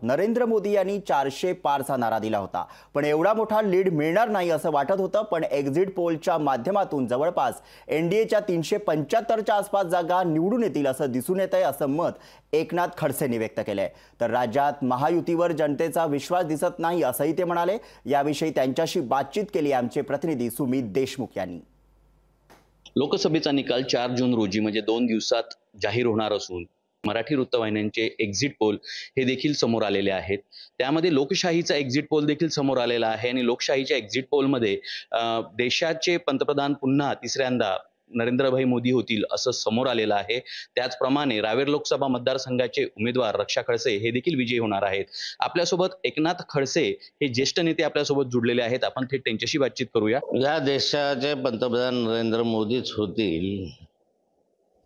नरेंद्र मोदी यांनी 400 पारचा नारा दिला होता, पण एवढा मोठा लीड मिळणार नाही असं वाटत होतं। पण एक्झिट पोलच्या माध्यमातून जवळपास एनडीएच्या 375च्या आसपास जागा निवडून येतील असं दिसून येतंय, असं मत एकनाथ खडसेंनी व्यक्त केलंय। तर राज्यात महायुतीवर जनतेचा विश्वास दिसत नाही असंही ते म्हणाले। याविषयी त्यांच्याशी बातचीत केली आमचे प्रतिनिधी सुमित देशमुख यांनी। लोकसभेचा निकाल 4 जून रोजी म्हणजे 2 दिवसात जाहीर होणार असून मराठी वृत्तवाहिन्यांचे एक्झिट पोल हे देखील समोर आलेले आहेत। त्यामध्ये लोकशाहीचा एक्झिट पोल देखील समोर आलेला आहे आणि लोकशाहीच्या एक्झिट पोलमध्ये देशाचे पंतप्रधान पुन्हा तिसऱ्यांदा नरेंद्रभाई मोदी होतील असं समोर आलेलं आहे। त्याचप्रमाणे रावेर लोकसभा मतदारसंघाचे उमेदवार रक्षा खडसे हे देखील विजयी होणार आहेत। आपल्यासोबत एकनाथ खडसे हे ज्येष्ठ नेते आपल्यासोबत जुडलेले आहेत। आपण थेट त्यांच्याशी बातचीत करूया। या देशाचे पंतप्रधान नरेंद्र मोदीच होतील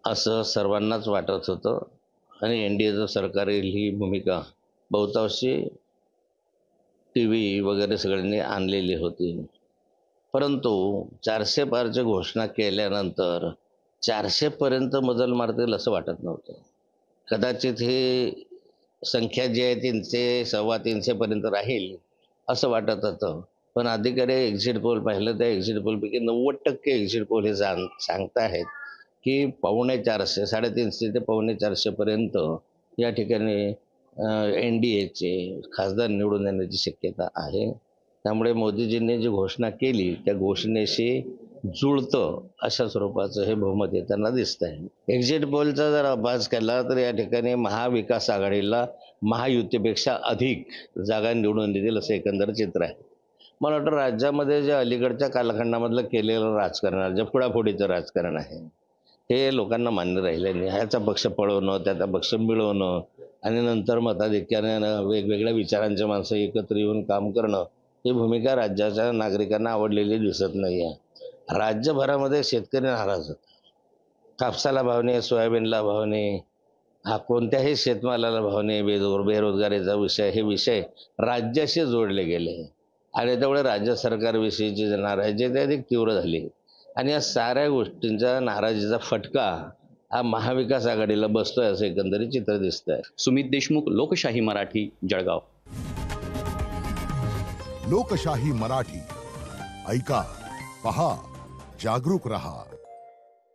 असं सर्वांनाच वाटत होतं आणि एनडीएचं सरकार ही भूमिका बहुतांशी टीव्ही वगैरे सगळ्यांनी आणलेली होती। परंतु 400 पारची घोषणा केल्यानंतर 400 पर्यंत मजल मारतील असं वाटत नव्हतं। कदाचित ही संख्या जी आहे 300 सव्वा 300 पर्यंत राहील असं वाटत होतं। पण अधिकारी एक्झिट पोल पाहिलं त्या एक्झिट पोलपैकी 90% एक्झिट पोल हे सांगताहेत की 450 350 ते 450 पर्यंत या ठिकाणी एनडीएचे खासदार निवडून येण्याची शक्यता आहे। त्यामुळे मोदीजींनी जी घोषणा केली त्या घोषणेशी जुळतं अशा स्वरूपाचं हे बहुमत येताना दिसत आहे। एक्झिट पोलचा जर अभ्यास केला तर या ठिकाणी महाविकास आघाडीला महायुतीपेक्षा अधिक जागा निवडून येतील असं एकंदर चित्र आहे। मला वाटतं राज्यामध्ये जे अलीकडच्या कालखंडामधलं केलेलं राजकारण, जे फोडाफोडीचं राजकारण आहे हे लोकांना मान्य राहिलं नाही। ह्याचा पक्ष पळवणं, त्याचा पक्ष मिळवणं आणि नंतर मताधिक्याने वेगवेगळ्या विचारांचे माणसं एकत्र येऊन काम करणं ही भूमिका राज्याच्या नागरिकांना आवडलेली दिसत नाही आहे। राज्यभरामध्ये शेतकरी नाराज होतात। कापसाला भाव नाही, सोयाबीनला भाव नाही, कोणत्याही शेतमालाला भाव नाही, बेरोजगारीचा विषय हे विषय राज्याशी जोडले गेले आणि त्यामुळे राज्य सरकारविषयीची जी नाराजी आहे ती अधिक तीव्र झाली आणि या साऱ्या गोष्टींचा नाराजीचा फटका हा महाविकास आघाडीला बसतोय असं एकंदरीत चित्र दिसतंय। सुमित देशमुख, लोकशाही मराठी, जळगाव। लोकशाही मराठी, ऐका, पहा, जागरूक रहा।